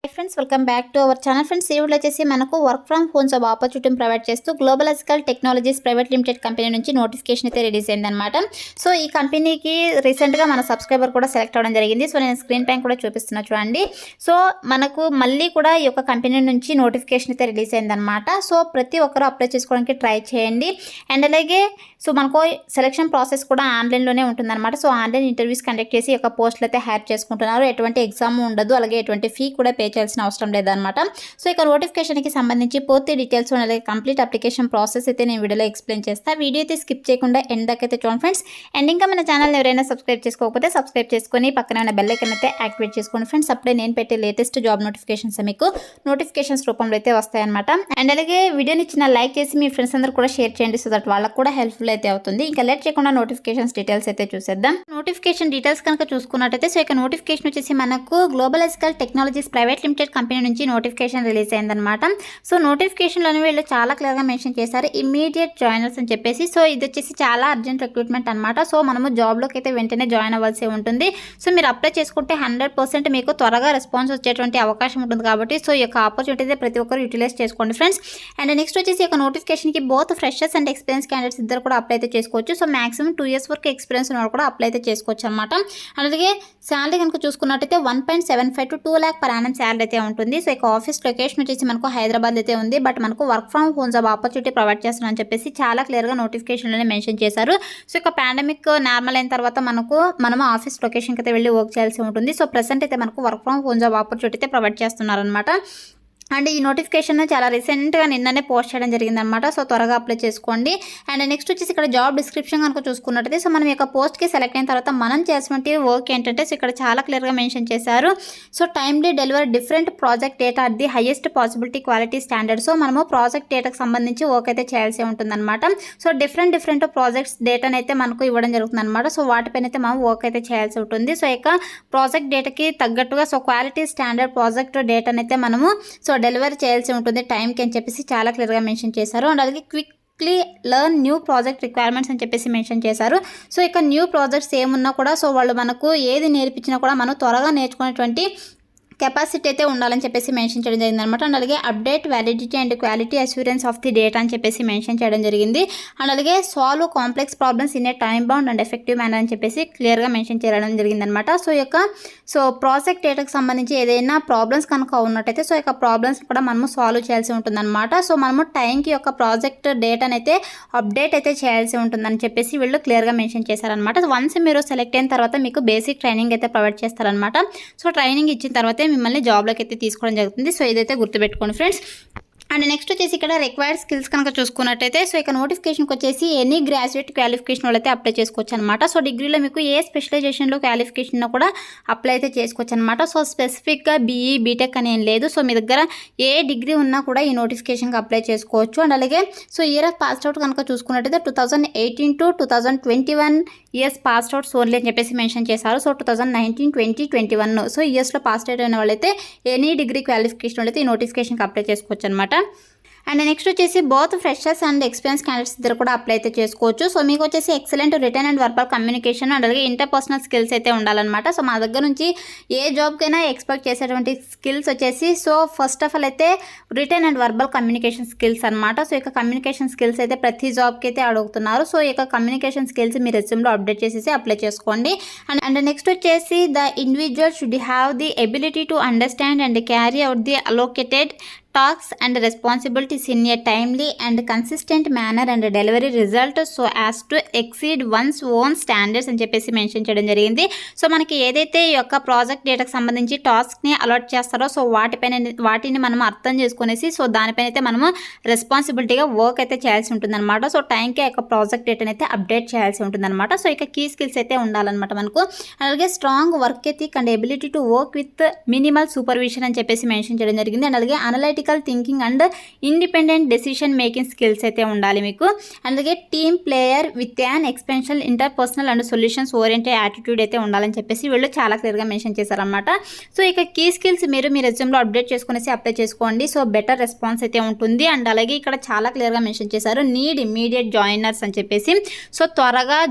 Hi friends welcome back to our channel friends ఈ వీడియోలో వచ్చేసి మనకు వర్క్ ఫ్రమ్ హోమ్ జాబ్ ఆపర్చునిటీని ప్రొవైడ్ చేస్తూ Globalogical technologies private limited company నుంచి నోటిఫికేషన్ అయితే రిలీజ్ అయిందన్నమాట. సో ఈ కంపెనీకి రీసెంట్గా మన సబ్స్క్రైబర్ కూడా సెలెక్ట్ అవ్వడం జరిగింది. సో నేను స్క్రీన్ పైన కూడా చూపిస్తున్నా చూడండి. సో మనకు మళ్ళీ కూడా ఈ యొక్క కంపెనీ నుంచి నోటిఫికేషన్ అయితే రిలీజ్ అయిందన్నమాట. సో ప్రతి ఒక్కరు అప్లై చేసుకోవడానికి ట్రై చేయండి. అండ్ అలాగే సో మనకు సెలక్షన్ ప్రాసెస్ కూడా ఆన్లైన్లోనే ఉంటుందన్నమాట. సో ఆన్లైన్ ఇంటర్వ్యూస్ కండక్ట్ చేసి ఒక పోస్టులు అయితే హైర్ చేసుకుంటున్నారు. ఎటువంటి ఎగ్జామ్ ఉండదు, అలాగే ఎటువంటి ఫీ కూడా పే చేయాల్సిన అవసరం లేదన్నమాట. సో ఇక నోటిఫికేషన్కి సంబంధించి పూర్తి డీటెయిల్స్ అలాగే కంప్లీట్ అప్లికేషన్ ప్రాసెస్ అయితే నేను వీడియోలో ఎక్స్ప్లెయిన్ చేస్తాను. వీడియో అయితే స్కిప్ చేయకుండా ఎండ్ దాకా అయితే చూడండి ఫ్రెండ్స్. అండ్ ఇంకా మన ఛానల్ ఎవరైనా సబ్స్క్రైబ్ చేసుకోకపోతే సబ్స్క్రైబ్ చేసుకొని పక్కనే ఉన్న బెల్ ఐకాన్ అయితే యాక్టివేట్ చేసుకోండి ఫ్రెండ్స్. అప్పుడే నేను పెట్టే లేటెస్ట్ జాబ్ నోటిఫికేషన్స్ మీకు నోటిఫికేషన్స్ రూపంలో అయితే వస్తాయన్నమాట. అండ్ అలాగే వీడియోని చిన్న లైక్ చేసి మీ ఫ్రెండ్స్ అందరూ కూడా షేర్ చేయండి, సో దట్ వాళ్ళకు కూడా హెల్ప్ఫుల్ అయితే అవుతుంది. ఇంకా లేట్ చేయకుండా నోటిఫికేషన్స్ డీటెయిల్స్ అయితే చూసేద్దాం. నోటిఫికేషన్ డీటెయిల్స్ కనుక చూసుకున్నట్టయితే సో ఇక నోటిఫికేషన్ వచ్చేసి మనకు గ్లోబలజికల్ టెక్నాలజీస్ ప్రైవేట్ లిమిటెడ్ కంపెనీ నుంచి నోటిఫికేషన్ రిలీజ్ అయిందనమాట. సో నోటిఫికేషన్లోనే వీళ్ళు చాలా క్లియర్గా మెన్షన్ చేశారు ఇమ్మీడియట్ జాయినర్స్ అని చెప్పేసి. సో ఇది వచ్చేసి చాలా అర్జెంట్ రిక్రూట్మెంట్ అనమాట. సో మనము జాబ్లోకి అయితే వెంటనే జాయిన్ అవ్వాల్సి ఉంటుంది. సో మీరు అప్లై చేసుకుంటే 100% మీకు త్వరగా రెస్పాన్స్ వచ్చేటువంటి అవకాశం ఉంటుంది కాబట్టి సో ఈ యొక్క ఆపర్చునిటీ అయితే ప్రతి ఒక్కరు యూటిలైజ్ చేసుకోండి ఫ్రెండ్స్. అండ్ నెక్స్ట్ వచ్చేసి ఈ యొక్క నోటిఫికేషన్కి both freshers and experience candidates ఇద్దరు కూడా అప్లై అయితే చేసుకోవచ్చు. సో మాక్సిమం 2 years వరకు ఎక్స్పీరియన్స్ ఉన్న కూడా అప్లై అయితే చేసుకోవచ్చు అనమాట. అలాగే శాలరీ కనుక చూసుకున్నట్టయితే 1.75 to 2 lakh per annum salary అయితే ఉంటుంది. సో ఇక ఆఫీస్ లొకేషన్ వచ్చేసి మనకు హైదరాబాద్ అయితే ఉంది. బట్ మనకు work from home job opportunity provide చేస్తున్నారని చెప్పేసి చాలా క్లియర్గా నోటిఫికేషన్లోనే మెన్షన్ చేశారు. సో ఇక పాండమిక్ నార్మల్ అయిన తర్వాత మనం ఆఫీస్ లొకేషన్కి అయితే వెళ్ళి వర్క్ చేయాల్సి ఉంటుంది. సో ప్రెసెంట్ అయితే మనకు work from home job opportunity అయితే ప్రొవైడ్ చేస్తున్నారనమాట. అండ్ ఈ నోటిఫికేషన్ చాలా రీసెంట్గా నిన్ననే పోస్ట్ చేయడం జరిగిందనమాట. సో త్వరగా అప్లై చేసుకోండి. అండ్ నెక్స్ట్ వచ్చేసి ఇక్కడ జాబ్ డిస్క్రిప్షన్ కనుక చూసుకున్నట్టయితే సో మనం యొక్క పోస్ట్కి సెలెక్ట్ అయిన తర్వాత మనం చేసినటువంటి వర్క్ ఏంటంటే సో ఇక్కడ చాలా క్లియర్గా మెన్షన్ చేశారు. So timely deliver different project data at the highest possibility quality standard. So మనము ప్రాజెక్ట్ డేటాకు సంబంధించి వర్క్ అయితే చేయాల్సి ఉంటుందన్నమాట. సో డిఫరెంట్ ప్రాజెక్ట్స్ డేటాను అయితే మనకు ఇవ్వడం జరుగుతుంది అనమాట. సో వాటిపైన అయితే మనం వర్క్ అయితే చేయాల్సి ఉంటుంది. సో ఇక ప్రాజెక్ట్ డేటాకి తగ్గట్టుగా సో క్వాలిటీ స్టాండర్డ్ ప్రాజెక్ట్ డేటాను అయితే మనము సో డెలివరీ చేయాల్సి ఉంటుంది టైంకి అని చెప్పేసి చాలా క్లియర్గా మెన్షన్ చేశారు. అండ్ అలాగే quickly learn new project requirements అని చెప్పేసి మెన్షన్ చేశారు. సో ఇక న్యూ ప్రాజెక్ట్స్ ఏమున్నా కూడా సో వాళ్ళు మనకు ఏది నేర్పించినా కూడా మనం త్వరగా నేర్చుకునేటువంటి కెపాసిటీ అయితే ఉండాలని చెప్పేసి మెన్షన్ చేయడం జరిగింది అనమాట. అండ్ అలాగే update validity and quality assurance of the data అని చెప్పేసి మెన్షన్ చేయడం జరిగింది. అండ్ అలాగే solve complex problems in a time bound and effective manner అని చెప్పేసి క్లియర్గా మెన్షన్ చేయడం జరిగింది అనమాట. సో ప్రాజెక్ట్ డేటాకు సంబంధించి ఏదైనా ప్రాబ్లమ్స్ కనుక ఉన్నట్టయితే సో యొక్క ప్రాబ్లమ్స్ కూడా మనము సాల్వ్ చేయాల్సి ఉంటుందన్నమాట. సో మనము టైంకి యొక్క ప్రాజెక్ట్ డేటాను అయితే అప్డేట్ అయితే చేయాల్సి ఉంటుందని చెప్పేసి వీళ్ళు క్లియర్గా మెన్షన్ చేశారనమాట. వన్స్ మీరు సెలెక్ట్ అయిన తర్వాత మీకు బేసిక్ ట్రైనింగ్ అయితే ప్రొవైడ్ చేస్తారనమాట. సో ట్రైనింగ్ ఇచ్చిన తర్వాత మిమ్మల్ని జాబ్లోకి అయితే తీసుకోవడం జరుగుతుంది. సో ఇదైతే గుర్తుపెట్టుకోండి ఫ్రెండ్స్. అండ్ నెక్స్ట్ వచ్చేసి ఇక్కడ రిక్వైర్డ్ స్కిల్స్ కనుక చూసుకున్నట్టయితే సో ఇక నోటిఫికేషన్కి వచ్చేసి ఎనీ గ్రాడ్యుయేట్ క్వాలిఫికేషన్ వాళ్ళు అయితే అప్లై చేసుకోవచ్చు అనమాట. సో డిగ్రీలో మీకు ఏ స్పెషలైజేషన్లో క్వాలిఫికేషన్ కూడా అప్లై అయితే చేసుకోవచ్చు అనమాట. సో స్పెసిఫిక్గా బీఈ బీటెక్ అని ఏం లేదు. సో మీ దగ్గర ఏ డిగ్రీ ఉన్నా కూడా ఈ నోటిఫికేషన్కి అప్లై చేసుకోవచ్చు. అండ్ అలాగే so year of passed out కనుక చూసుకున్నట్టయితే 2018 to 2021 years passed outs only అని చెప్పేసి మెన్షన్ చేశారు. సో 2019, 20, 21 సో ఇయర్స్లో పాస్డ్ అవుట్ అయిన వాళ్ళైతే ఎనీ డిగ్రీ క్వాలిఫికేషన్ వాళ్ళైతే ఈ నోటిఫికేషన్కి అప్లై చేసుకోవచ్చు అనమాట. అండ్ నెక్స్ట్ వచ్చేసి both freshers and experience candidates ఇద్దరు కూడా అప్లై అయితే చేసుకోవచ్చు. సో మీకు వచ్చేసి excellent return and verbal communication and అలాగే ఇంటర్పర్సనల్ స్కిల్స్ అయితే ఉండాలన్నమాట. సో మా దగ్గర నుంచి ఏ జాబ్కైనా ఎక్స్పెక్ట్ చేసేటువంటి స్కిల్స్ వచ్చేసి సో ఫస్ట్ ఆఫ్ ఆల్ అయితే return and verbal communication skills అనమాట. సో ఇక కమ్యూనికేషన్ స్కిల్స్ అయితే ప్రతి జాబ్కి అయితే అడుగుతున్నారు. సో ఇక కమ్యూనికేషన్ స్కిల్స్ మీ రెజ్యూమ్లో అప్డేట్ చేసేసి అప్లై చేసుకోండి. అండ్ నెక్స్ట్ వచ్చేసి the individual should have the ability to understand and carry out the allocated tasks and responsibilities in a timely and consistent manner and delivery result so as to exceed one's own standards అని చెప్పేసి mention చేయడం జరిగింది. So మనకి ఏదైతే ఈ యొక్క project డేటాకు సంబంధించి టాస్క్ని అలాట్ చేస్తారో సో వాటిని మనం అర్థం చేసుకునేసి సో దానిపైన అయితే మనము రెస్పాన్సిబిలిటీగా వర్క్ అయితే చేయాల్సి ఉంటుందన్నమాట. సో టైంకి యొక్క ప్రాజెక్ట్ డేటాని అయితే అప్డేట్ చేయాల్సి ఉంటుందన్నమాట. సో ఇక కీ స్కిల్స్ అయితే ఉండాలన్నమాట మనకు. అలాగే strong work ethic and ability to work with minimal supervision అని చెప్పేసి మెన్షన్ చేయడం జరిగింది. అండ్ అలాగే analytical analytical thinking and independent decision making skills అయితే ఉండాలి మీకు. అలాగే team player with an exceptional interpersonal and solutions oriented attitude అయితే ఉండాలని చెప్పేసి వీళ్ళు చాలా క్లియర్గా మెన్షన్ చేశారనమాట. సో ఇక కీ స్కిల్స్ మీరు మీ రెజ్యూమ్లో అప్డేట్ చేసుకునేసి అప్లై చేసుకోండి. సో బెటర్ రెస్పాన్స్ అయితే ఉంటుంది. అండ్ అలాగే ఇక్కడ చాలా క్లియర్గా మెన్షన్ చేశారు నీడ్ ఇమ్మీడియట్ జాయినర్స్ అని చెప్పేసి. సో త్వరగా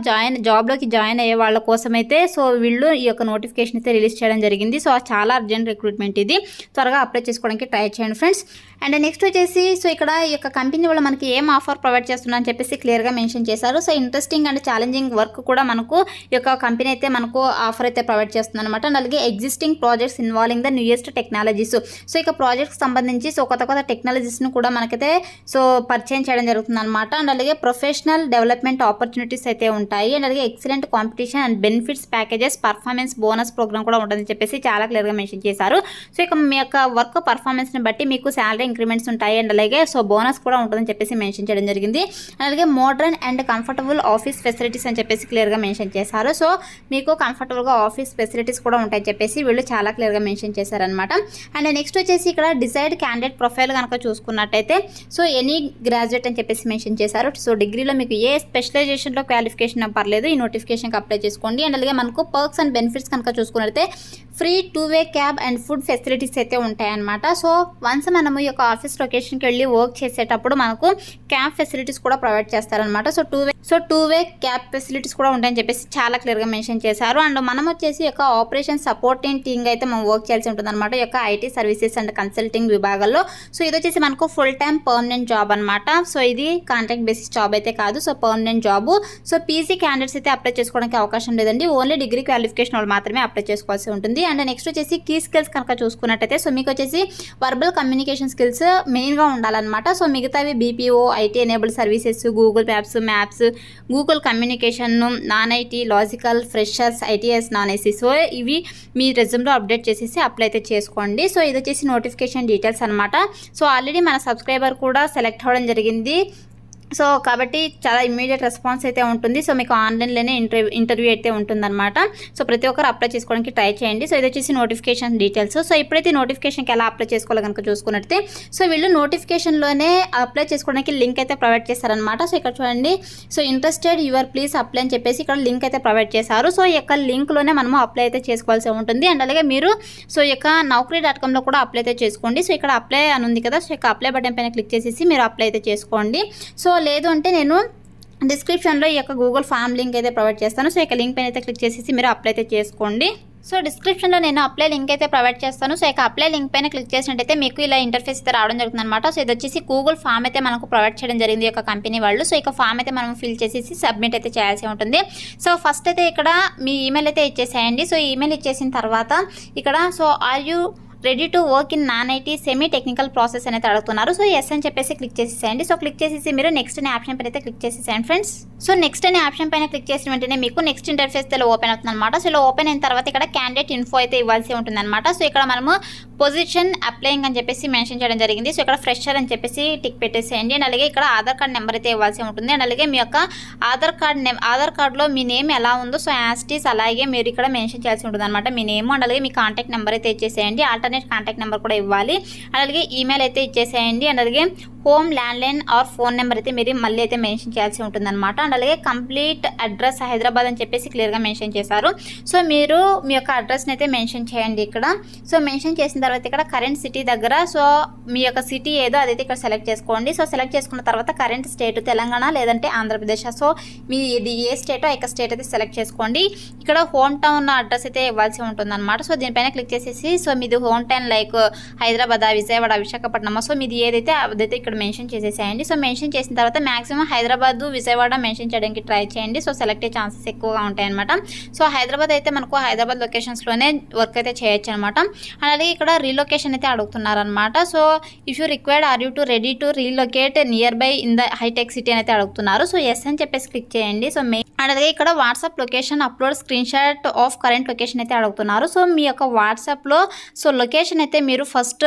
జాబ్లోకి జాయిన్ అయ్యే వాళ్ళ కోసం అయితే సో వీళ్ళు ఈ యొక్క నోటిఫికేషన్ అయితే రిలీజ్ చేయడం జరిగింది. సో చాలా అర్జెంట్ రిక్రూట్మెంట్ ఇది, త్వరగా అప్లై చేసుకోవడానికి ట్రై చేయండి ఫ్రెండ్స్. అండ్ నెక్స్ట్ వచ్చేసి సో ఇక్కడ ఈ యొక్క కంపెనీ వాళ్ళు మనకి ఏం ఆఫర్ ప్రొవైడ్ చేస్తున్నా అని చెప్పేసి క్లియర్గా మెన్షన్ చేశారు. So interesting and challenging work కూడా మనకు ఈ యొక్క కంపెనీ అయితే మనకు ఆఫర్ అయితే ప్రొవైడ్ చేస్తుంది అనమాట. అండ్ అలాగే existing projects involving the newest technologies. So ఇక ప్రాజెక్ట్స్ సంబంధించి సో కొత్త టెక్నాలజీస్ను కూడా మనకైతే సో పరిచయం చేయడం జరుగుతుంది అనమాట. అండ్ అలాగే ప్రొఫెషనల్ డెవలప్మెంట్ ఆపర్చునిటీస్ అయితే ఉంటాయి. అండ్ అలాగే excellent competition and benefits packages performance bonus programme కూడా ఉంటుందని చెప్పేసి చాలా క్లియర్గా మెన్షన్ చేశారు. సో ఇక మీ యొక్క వర్క్ పర్ఫార్మెన్స్ని బట్టి మీకు శాలరీ ఇంక్రిమెంట్స్ ఉంటాయి. అండ్ అలాగే సో బోనస్ కూడా ఉంటుందని చెప్పేసి మెన్షన్ చేయడం జరిగింది. అలాగే modern and comfortable office facilities అని చెప్పేసి క్లియర్గా మెన్షన్ చేశారు. సో మీకు కంఫర్టబుల్గా ఆఫీస్ ఫెసిలిటీస్ కూడా ఉంటాయని చెప్పేసి వీళ్ళు చాలా క్లియర్గా మెన్షన్ చేశారనమాట. అండ్ నెక్స్ట్ వచ్చేసి ఇక్కడ డిసైడ్ క్యాండిడేట్ ప్రొఫైల్ కనుక చూసుకున్నట్టయితే సో ఎనీ గ్రాడ్యుయేట్ అని చెప్పేసి మెన్షన్ చేశారు. సో డిగ్రీలో మీకు ఏ స్పెషలైజేషన్లో క్వాలిఫికేషన్ పర్లేదు, ఈ నోటిఫికేషన్కి అప్లై చేసుకోండి. అండ్ అలాగే మనకు పర్క్స్ అండ్ బెనిఫిట్స్ కనుక చూసుకున్నట్లయితే free 2-way cab and food facilities అయితే ఉంటాయన్నమాట. సో వన్స్ మనము ఈ యొక్క ఆఫీస్ లొకేషన్కి వెళ్ళి వర్క్ చేసేటప్పుడు మనకు క్యాబ్ ఫెసిలిటీస్ కూడా ప్రొవైడ్ చేస్తారనమాట. So two way cab facilities కూడా ఉంటాయని చెప్పేసి చాలా క్లియర్గా మెన్షన్ చేశారు. అండ్ మనం వచ్చేసి యొక్క ఆపరేషన్ సపోర్టింగ్ టీమ్ అయితే మనం వర్క్ చేయాల్సి ఉంటుంది అనమాట ఈ యొక్క ఐటీ సర్వీసెస్ అండ్ కన్సల్టింగ్ విభాగాల్లో. సో ఇది వచ్చేసి మనకు ఫుల్ టైమ్ పర్మనెంట్ జాబ్ అనమాట. సో ఇది కాంట్రాక్ట్ బేసిస్ జాబ్ అయితే కాదు, so permanent job. So PC candidates అయితే అప్లై చేసుకోవడానికి అవకాశం లేదండి, ఓన్లీ డిగ్రీ క్వాలిఫికేషన్ వాళ్ళు మాత్రమే అప్లై చేసుకోవాల్సి ఉంటుంది. అండ్ నెక్స్ట్ వచ్చేసి కీ స్కిల్స్ కనుక చూసుకున్నట్టయితే సో మీకు వచ్చేసి వర్బల్ కమ్యూనికేషన్ స్కిల్స్ మెయిన్గా ఉండాలన్నమాట. సో మిగతావి BPO, IT enabled services, Google Maps, Google communication, non IT, logical, freshers, ITS, non IC. So ఇవి మీ రెజ్యూమ్లో అప్డేట్ చేసేసి అప్లై అయితే చేసుకోండి. సో ఇది వచ్చేసి నోటిఫికేషన్ డీటెయిల్స్ అనమాట. సో ఆల్రెడీ మన సబ్స్క్రైబర్ కూడా సెలెక్ట్ అవ్వడం జరిగింది. సో కాబట్టి చాలా ఇమ్మీడియట్ రెస్పాన్స్ అయితే ఉంటుంది. సో మీకు ఆన్లైన్లోనే ఇంటర్వ్యూ అయితే ఉంటుందన్నమాట. సో ప్రతి ఒక్కరు అప్లై చేసుకోవడానికి ట్రై చేయండి. సో ఇది వచ్చేసి నోటిఫికేషన్ డీటెయిల్స్. సో ఇప్పుడైతే నోటిఫికేషన్కి ఎలా అప్లై చేసుకోవాలి కనుక చూసుకున్నట్టే సో వీళ్ళు నోటిఫికేషన్లోనే అప్లై చేసుకోవడానికి లింక్ అయితే ప్రొవైడ్ చేస్తారనమాట. సో ఇక్కడ చూడండి, so interested your please apply అని చెప్పేసి ఇక్కడ లింక్ అయితే ప్రొవైడ్ చేశారు. సో ఈ యొక్క లింక్లోనే మనము అప్లై అయితే చేసుకోవాల్సి ఉంటుంది. అండ్ అలాగే మీరు సో ఈ యొక్క naukri.comలో కూడా అప్లై అయితే చేసుకోండి. సో ఇక్కడ అప్లై అని ఉంది కదా, సో ఇక్కడ అప్లై బటన్ పైన క్లిక్ చేసేసి మీరు అప్లై అయితే చేసుకోండి. సో లేదు అంటే నేను డిస్క్రిప్షన్లో ఈ యొక్క గూగుల్ ఫామ్ లింక్ అయితే ప్రొవైడ్ చేస్తాను. సో ఇక లింక్ పైన అయితే క్లిక్ చేసేసి మీరు అప్లై అయితే చేసుకోండి. సో డిస్క్రిప్షన్లో నేను అప్లై లింక్ అయితే ప్రొవైడ్ చేస్తాను. సో ఇక అప్లై లింక్ పైన క్లిక్ చేసినట్టయితే మీకు ఇలా ఇంటర్ఫేస్ అయితే రావడం జరుగుతుంది అనమాట. సో ఇది వచ్చేసి గూగుల్ ఫామ్ అయితే మనకు ప్రొవైడ్ చేయడం జరిగింది ఈ యొక్క కంపెనీ వాళ్ళు. సో ఇక ఫామ్ అయితే మనం ఫిల్ చేసేసి సబ్మిట్ అయితే చేయాల్సి ఉంటుంది. సో ఫస్ట్ అయితే ఇక్కడ మీ ఈమెయిల్ అయితే ఇచ్చేసేయండి. సో ఈమెయిల్ ఇచ్చేసిన తర్వాత ఇక్కడ so are you ready to work in non IT semi technical process అనేది అడుగుతున్నారు. సో ఎస్ అని చెప్పేసి క్లిక్ చేసేసేయండి. సో క్లిక్ చేసేసి మీరు నెక్స్ట్ అనే ఆప్షన్ పైన అయితే క్లిక్ చేసేసేయండి ఫ్రెండ్స్. సో నెక్స్ట్ అనే ఆప్షన్ పైన క్లిక్ చేసిన వెంటనే మీకు నెక్స్ట్ ఇంటర్ఫేస్ ఇలా ఓపెన్ అవుతుంది అనమాట. సో ఇలా ఓపెన్ అయిన తర్వాత ఇక్కడ క్యాండిడేట్ ఇన్ఫో అయితే ఇవ్వాల్సి ఉంటుంది అనమాట. సో ఇక్కడ మనము పొజిషన్ అప్లయింగ్ అని చెప్పేసి మెన్షన్ చేయడం జరిగింది. సో ఇక్కడ ఫ్రెషర్ అని చెప్పేసి టిక్ పెట్టేసేయండి. అండ్ అలాగే ఇక్కడ ఆధార్ కార్డ్ నెంబర్ అయితే ఇవ్వాల్సి ఉంటుంది. అండ్ అలాగే మీ యొక్క ఆధార్ కార్డ్లో మీ నేమ్ ఎలా ఉందో సో యాస్టీస్ అలాగే మీరు ఇక్కడ మెన్షన్ చేయాల్సి ఉంటుంది అనమాట మీ నేమ్. అండ్ అలాగే మీ కాంటాక్ట్ నెంబర్ అయితే ఇచ్చేసేయండి. కాంటాక్ట్ నెంబర్ కూడా ఇవ్వాలి. అలాగే ఈమెయిల్ అయితే ఇచ్చేసేయండి. అండ్ అలాగే home landline or phone number అయితే మీరు మళ్ళీ అయితే మెన్షన్ చేయాల్సి ఉంటుంది అనమాట. అండ్ అలాగే కంప్లీట్ అడ్రస్ హైదరాబాద్ అని చెప్పేసి క్లియర్గా మెన్షన్ చేశారు. సో మీరు మీ యొక్క అడ్రస్ని అయితే మెన్షన్ చేయండి ఇక్కడ. సో మెన్షన్ చేసిన తర్వాత ఇక్కడ కరెంట్ సిటీ దగ్గర సో మీ యొక్క సిటీ ఏదో అదైతే ఇక్కడ సెలెక్ట్ చేసుకోండి. సో సెలెక్ట్ చేసుకున్న తర్వాత కరెంట్ స్టేట్ తెలంగాణ లేదంటే ఆంధ్రప్రదేశ్. సో మీ ఇది ఏ స్టేటో ఆ స్టేట్ అయితే సెలెక్ట్ చేసుకోండి. ఇక్కడ హోమ్ టౌన్ అడ్రస్ అయితే ఇవ్వాల్సి ఉంటుంది అనమాట. సో దీనిపైన క్లిక్ చేసేసి సో మీది home town like Hyderabad, Vijayawada, Visakhapatnam so మీది ఏదైతే అదైతే ఇక్కడ మెన్షన్ చేసేసేయండి. సో మెన్షన్ చేసిన తర్వాత మాక్సిమం హైదరాబాద్, విజయవాడ మెన్షన్ చేయడానికి ట్రై చేయండి. సో సెలెక్ట్ అయ్యే ఛాన్సెస్ ఎక్కువగా ఉంటాయి అనమాట. సో హైదరాబాద్ అయితే మనకు హైదరాబాద్ లొకేషన్స్లోనే వర్క్ అయితే చేయొచ్చు అనమాట. అలాగే ఇక్కడ రీలొకేషన్ అయితే అడుగుతున్నారనమాట. So if you required are you to ready to relocate nearby in the హైటెక్ సిటీ అని అయితే అడుగుతున్నారు. సో ఎస్ అని చెప్పేసి క్లిక్ చేయండి. సో అలాగే ఇక్కడ WhatsApp location upload screen shot of current location అయితే అడుగుతున్నారు. సో మీ యొక్క వాట్సాప్లో సో లొకేషన్ అయితే మీరు ఫస్ట్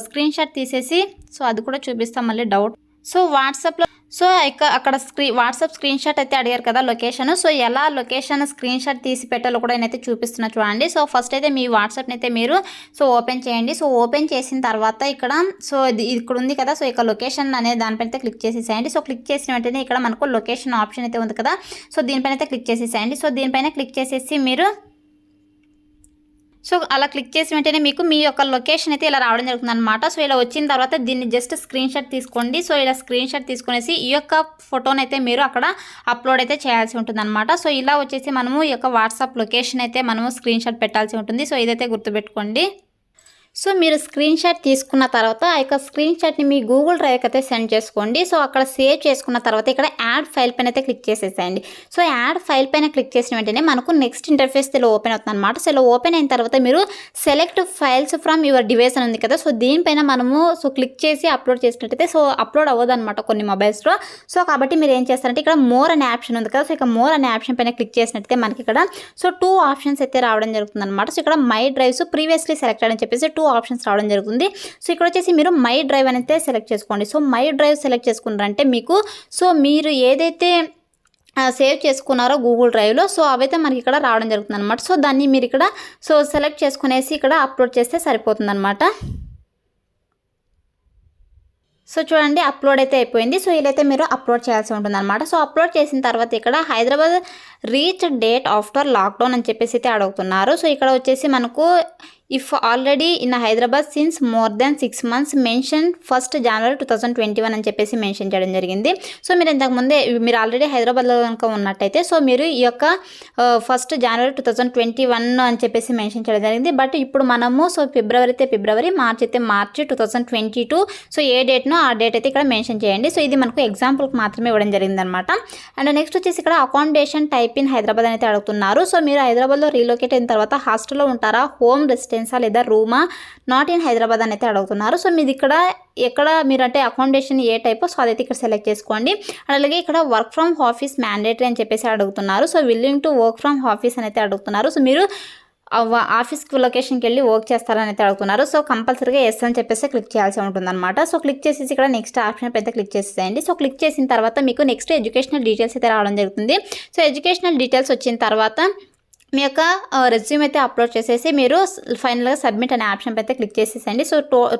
స్క్రీన్ షాట్ తీసేసి సో అది కూడా చూపిస్తాం మళ్ళీ డౌట్. సో వాట్సాప్లో సో అక్కడ వాట్సాప్ స్క్రీన్ షాట్ అయితే అడిగారు కదా లొకేషన్. సో ఎలా లొకేషన్ స్క్రీన్ షాట్ తీసి పెట్టాలో కూడా నేనైతే చూపిస్తున్నా చూడండి. సో ఫస్ట్ అయితే మీ వాట్సాప్ని అయితే మీరు ఓపెన్ చేయండి. సో ఓపెన్ చేసిన తర్వాత ఇక్కడ ఇక్కడ ఉంది కదా, సో ఇక లొకేషన్ అనే దానిపైన అయితే క్లిక్ చేసేసేయండి. సో క్లిక్ చేసిన వెంటనే ఇక్కడ మనకు లొకేషన్ ఆప్షన్ అయితే ఉంది కదా, సో దీనిపైన అయితే క్లిక్ చేసేసేయండి. సో దీనిపైన క్లిక్ చేసేసి మీరు అలా క్లిక్ చేసిన వెంటనే మీకు మీ యొక్క లొకేషన్ అయితే ఇలా రావడం జరుగుతుంది అనమాట. సో ఇలా వచ్చిన తర్వాత దీన్ని జస్ట్ స్క్రీన్ షాట్ తీసుకోండి. సో ఇలా స్క్రీన్ షాట్ తీసుకునేసి ఈ యొక్క ఫోటోని అయితే మీరు అక్కడ అప్లోడ్ అయితే చేయాల్సి ఉంటుంది అనమాట. సో ఇలా వచ్చేసి మనము ఈ యొక్క వాట్సాప్ లొకేషన్ అయితే మనము స్క్రీన్ షాట్ పెట్టాల్సి ఉంటుంది. సో ఇదైతే గుర్తుపెట్టుకోండి. సో మీరు స్క్రీన్ షాట్ తీసుకున్న తర్వాత ఆ యొక్క స్క్రీన్ షాట్ని మీ గూగుల్ డ్రైవ్కి అయితే సెండ్ చేసుకోండి. సో అక్కడ సేవ్ చేసుకున్న తర్వాత ఇక్కడ యాడ్ ఫైల్ పైన అయితే క్లిక్ చేసేసేయండి. సో యాడ్ ఫైల్ పైన క్లిక్ చేసిన వెంటనే మనకు నెక్స్ట్ ఇంటర్ఫేస్ ఇలా ఓపెన్ అవుతుంది అనమాట. సో ఇలా ఓపెన్ అయిన తర్వాత మీరు select files from your device అని ఉంది కదా, సో దీనిపైన మనము క్లిక్ చేసి అప్లోడ్ చేసినట్టయితే అప్లోడ్ అవ్వదు అనమాట కొన్ని మొబైల్స్లో. సో కాబట్టి మీరు ఏం చేస్తారంటే ఇక్కడ మోర్ అనే ఆప్షన్ ఉంది కదా, సో ఇక మోర్ అనే ఆప్షన్ పైన క్లిక్ చేసినట్టయితే మనకి ఇక్కడ 2 ఆప్షన్స్ అయితే రావడం జరుగుతుంది అనమాట. సో ఇక్కడ మై డ్రైవ్స్ ప్రీవియస్లీ సెలెక్టెడ్ అని చెప్పేసి 2 ఆప్షన్స్ రావడం జరుగుతుంది. సో ఇక్కడ వచ్చేసి మీరు మై డ్రైవ్ అయితే సెలెక్ట్ చేసుకోండి. సో మై డ్రైవ్ సెలెక్ట్ చేసుకున్నారంటే మీకు మీరు ఏదైతే సేవ్ చేసుకున్నారో గూగుల్ డ్రైవ్లో అవైతే మనకి ఇక్కడ రావడం జరుగుతుంది అనమాట. సో దాన్ని మీరు ఇక్కడ సెలెక్ట్ చేసుకునేసి ఇక్కడ అప్లోడ్ చేస్తే సరిపోతుంది అనమాట. సో చూడండి అప్లోడ్ అయితే అయిపోయింది. సో ఇదైతే మీరు అప్లోడ్ చేయాల్సి ఉంటుంది అనమాట. సో అప్లోడ్ చేసిన తర్వాత ఇక్కడ Hyderabad reach date after lockdown అని చెప్పేసి అయితే అడుగుతున్నారు. సో ఇక్కడ వచ్చేసి మనకు if already in Hyderabad since more than 6 months mention 1st January 2021 అని చెప్పేసి మెన్షన్ చేయడం జరిగింది. సో మీరు ఇంతకుముందే మీరు ఆల్రెడీ హైదరాబాద్లో కనుక ఉన్నట్టయితే మీరు ఈ యొక్క 1st January 2021 అని చెప్పేసి మెన్షన్ చేయడం జరిగింది. బట్ ఇప్పుడు మనము ఫిబ్రవరి అయితే ఫిబ్రవరి, మార్చ్ అయితే మార్చి 2022. సో ఏ డేట్నో ఆ డేట్ అయితే ఇక్కడ మెన్షన్ చేయండి. సో ఇది మనకు ఎగ్జాంపుల్కి మాత్రమే ఇవ్వడం జరిగింది అనమాట. అండ్ నెక్స్ట్ వచ్చేసి ఇక్కడ అకామిడేషన్ టైప్ ఇన్ హైదరాబాద్ అయితే అడుగుతున్నారు. సో మీరు హైదరాబాద్లో రీలొకేట్ అయిన తర్వాత హాస్టల్లో ఉంటారా, హోమ్ రెసిడెన్సా లేదా రూమా, నాట్ ఇన్ హైదరాబాద్ అని అయితే అడుగుతున్నారు. సో మీది ఇక్కడ ఎక్కడ మీరు అంటే అకామిడేషన్ ఏ టైప్ అదైతే ఇక్కడ సెలెక్ట్ చేసుకోండి. అలాగే ఇక్కడ వర్క్ ఫ్రమ్ ఆఫీస్ మ్యాండేటరీ అని చెప్పేసి అడుగుతున్నారు. So willing to work from office అని అయితే అడుగుతున్నారు. సో మీరు ఆఫీస్కి లొకేషన్కి వెళ్ళి వర్క్ చేస్తారని అయితే అడుగుతున్నారు. సో కంపల్సరీగా ఎస్ అని చెప్పేసి క్లిక్ చేయాల్సి ఉంటుంది అనమాట. సో క్లిక్ చేసేసి ఇక్కడ నెక్స్ట్ ఆప్షన్ అయితే క్లిక్ చేసేయండి. సో క్లిక్ చేసిన తర్వాత మీకు నెక్స్ట్ ఎడ్యుకేషనల్ డీటెయిల్స్ అయితే రావడం జరుగుతుంది. సో ఎడ్యుకేషనల్ డీటెయిల్స్ వచ్చిన తర్వాత మీ యొక్క రెజ్యూమ్ అయితే అప్లోడ్ చేసేసి మీరు ఫైనల్గా సబ్మిట్ అనే ఆప్షన్ అయితే క్లిక్ చేసేసండి. సో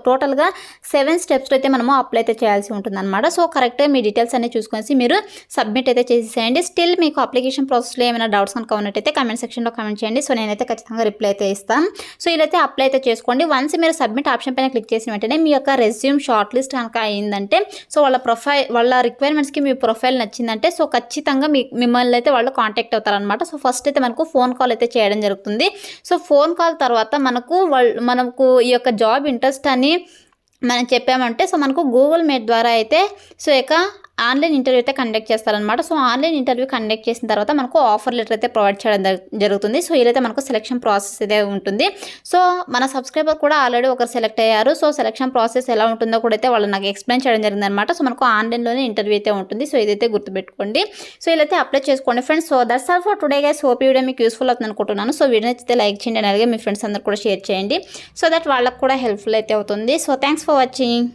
టోటల్గా 7 స్టెప్స్లో అయితే మనము అప్లై అయితే చేయాల్సి ఉంటుంది అనమాట. సో కరెక్ట్గా మీ డీటెయిల్స్ అన్ని చూసుకొని మీరు సబ్మిట్ అయితే చేసేసేయండి. స్టిల్ మీకు అప్లికేషన్ ప్రాసెస్లో ఏమైనా డౌట్స్ కనుక ఉన్నట్టయితే కమెంట్ సెక్షన్లో కమెంట్ చేయండి. సో నేనైతే ఖచ్చితంగా రిప్లై అయితే ఇస్తాను. సో ఇదైతే అప్లై అయితే చేసుకోండి. వన్స్ మీరు సబ్మిట్ ఆప్షన్ పైన క్లిక్ చేసిన వెంటనే మీ యొక్క రెజ్యూమ్ షార్ట్ లిస్ట్ కనుక అయిందంటే వాళ్ళ రిక్వైర్మెంట్స్కి మీ ప్రొఫైల్ నచ్చిందంటే ఖచ్చితంగా మిమ్మల్ని అయితే వాళ్ళు కాంటాక్ట్ అవుతారనమాట. సో ఫస్ట్ అయితే మనకు ఫోన్ కాల్ అయితే చేయడం జరుగుతుంది. సో ఫోన్ కాల్ తర్వాత మనకు ఈ యొక్క జాబ్ ఇంట్రెస్ట్ అని మనం చెప్పామంటే మనకు గూగుల్ మీట్ ద్వారా అయితే ఆన్లైన్ ఇంటర్వ్యూ అయితే కండక్ట్ చేస్తారనమాట. సో ఆన్లైన్ ఇంటర్వ్యూ కండక్ట్ చేసిన తర్వాత మనకు ఆఫర్ లెటర్ అయితే ప్రొవైడ్ చేయడం జరుగుతుంది. సో ఇదైతే మనకు సెలక్షన్ ప్రాసెస్ అయితే ఉంటుంది. సో మన సబ్స్క్రైబర్ కూడా ఆల్రెడీ ఒకరు సెలెక్ట్ అయ్యారు. సో సెలక్షన్ ప్రాసెస్ ఎలా ఉంటుందో కూడా అయితే వాళ్ళు నాకు ఎక్స్ప్లెయిన్ చేయడం జరిగిందనమాట. సో మనకు ఆన్లైన్లోనే ఇంటర్వ్యూ అయితే ఉంటుంది. సో ఇదైతే గుర్తుపెట్టుకోండి. సో ఇదైతే అప్లై చేసుకోండి friends. So that's all for today guys. Hope ఈ వీడియో మీకు యూస్ఫుల్ అవుతుంది అనుకుంటున్నాను. సో వీడియో నచ్చితే లైక్ చేయండి, అలాగే మీ ఫ్రెండ్స్ అందరూ కూడా షేర్ చేయండి. సో దట్ వాళ్ళకు కూడా హెల్ప్ఫుల్ అయితే అవుతుంది. So thanks for watching.